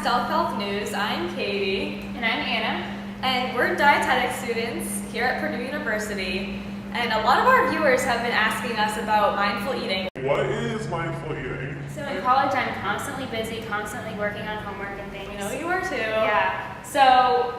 Stealth Health News. I'm Katie. And I'm Anna. And we're dietetic students here at Purdue University. And a lot of our viewers have been asking us about mindful eating. What is mindful eating? So in college, I'm constantly busy, constantly working on homework and things. We know you are too. Yeah. So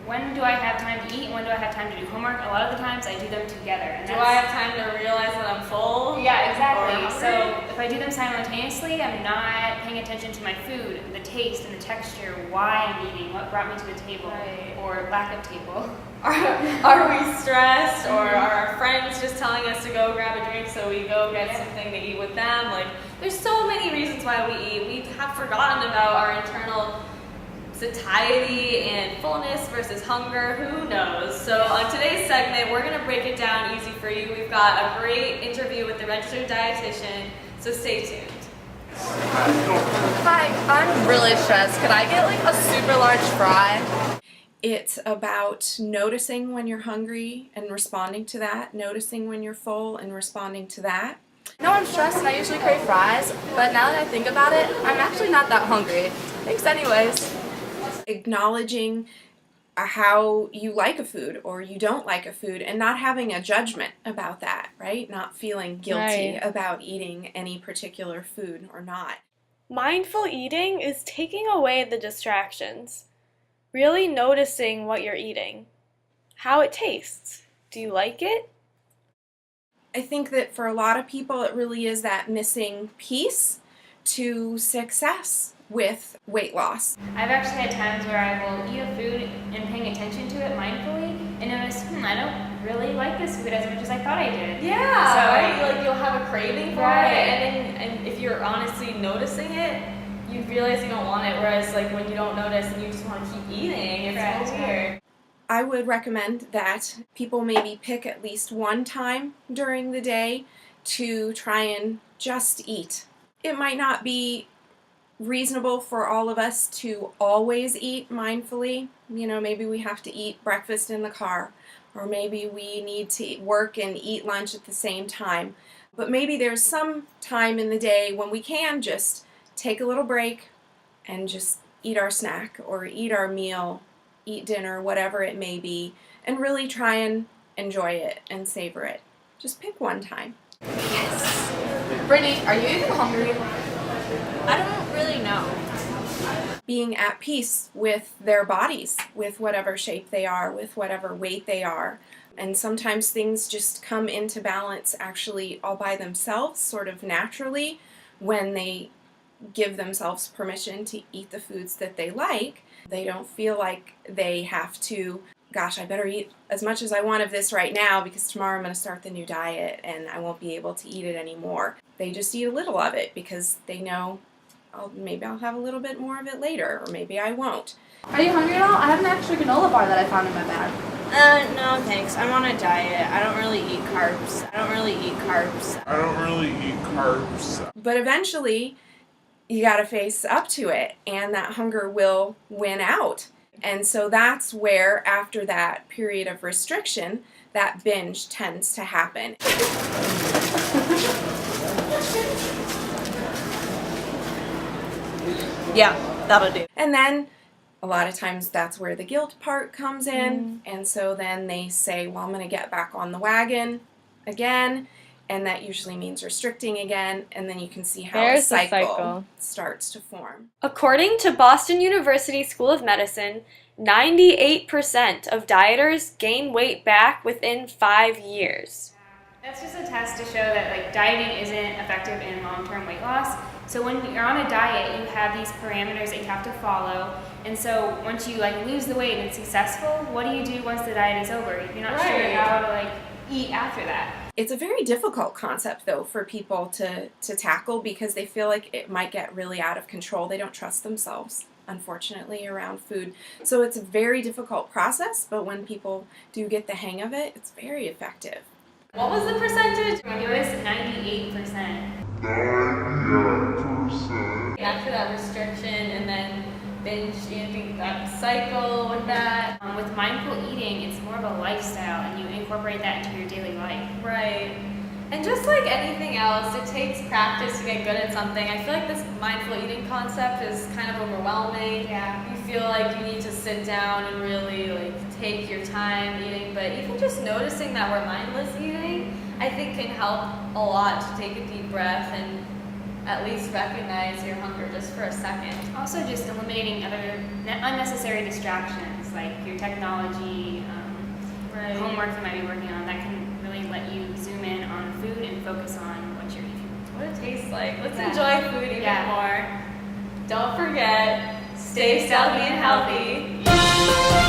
when do I have time to eat and when do I have time to do homework? A lot of the times I do them together. And do I have time to realize that I'm full? Yeah, exactly. So if I do them simultaneously, I'm not paying attention to my food, the taste and the texture, why I'm eating, what brought me to the table, or lack of table. Are we stressed, or are our friends just telling us to go grab a drink so we go get something to eat with them? Like, there's so many reasons why we eat. We have forgotten about our internal satiety and fullness versus hunger. Who knows? So on today's segment, we're going to break it down easy for you. We've got a great interview with the registered dietitian, so stay tuned. Hi, I'm really stressed. Could I get like a super large fry? It's about noticing when you're hungry and responding to that, noticing when you're full and responding to that. No, I'm stressed and I usually crave fries, but now that I think about it, I'm actually not that hungry. Thanks anyways. Acknowledging how you like a food or you don't like a food and not having a judgment about that, right? Not feeling guilty about eating any particular food or not. Mindful eating is taking away the distractions. Really noticing what you're eating, how it tastes. Do you like it? I think that for a lot of people it really is that missing piece to success with weight loss. I've actually had times where I will eat a food and paying attention to it mindfully and notice, I don't really like this food as much as I thought I did. Yeah, so, right? Like you'll have a craving for it, and if you're honestly noticing it, you realize you don't want it, whereas like when you don't notice and you just want to keep eating, it's so weird. I would recommend that people maybe pick at least one time during the day to try and just eat. It might not be reasonable for all of us to always eat mindfully. You know, maybe we have to eat breakfast in the car, or maybe we need to work and eat lunch at the same time. But maybe there's some time in the day when we can just take a little break and just eat our snack or eat our meal, eat dinner, whatever it may be, and really try and enjoy it and savor it. Just pick one time. Yes. Brittany, are you even hungry? I don't really know. Being at peace with their bodies, with whatever shape they are, with whatever weight they are. And sometimes things just come into balance actually all by themselves, sort of naturally, when they give themselves permission to eat the foods that they like. They don't feel like they have to, gosh, I better eat as much as I want of this right now because tomorrow I'm going to start the new diet and I won't be able to eat it anymore. They just eat a little of it because they know, maybe I'll have a little bit more of it later, or maybe I won't. Are you hungry at all? I have an extra granola bar that I found in my bag. No thanks. I'm on a diet. I don't really eat carbs. But eventually, you got to face up to it, and that hunger will win out. And so that's where, after that period of restriction, that binge tends to happen. Yeah, that'll do. And then a lot of times that's where the guilt part comes in, and so then they say, well, I'm going to get back on the wagon again, and that usually means restricting again, and then you can see how a cycle starts to form. According to Boston University School of Medicine, 98% of dieters gain weight back within 5 years. That's just a test to show that dieting isn't effective in long-term weight loss. So when you're on a diet, you have these parameters that you have to follow. And so once you lose the weight and it's successful, what do you do once the diet is over? You're not sure how to eat after that. It's a very difficult concept, though, for people to tackle because they feel like it might get really out of control. They don't trust themselves, unfortunately, around food. So it's a very difficult process, but when people do get the hang of it, it's very effective. What was the percentage? It was 98%. After that restriction and then binge eating, that cycle with that. With mindful eating, it's more of a lifestyle and you incorporate that into your daily life. Right. And just like anything else, it takes practice to get good at something. I feel like this mindful eating concept is kind of overwhelming. Yeah. You feel like you need to sit down and really like take your time eating, but even just noticing that we're mindless eating, I think can help a lot to take a deep breath and at least recognize your hunger just for a second. Also, just eliminating other unnecessary distractions like your technology, Right. homework you might be working on. That can really let you zoom in on food and focus on what you're eating. What it tastes like. Let's Yeah. enjoy food even more. Don't forget, stay healthy and healthy.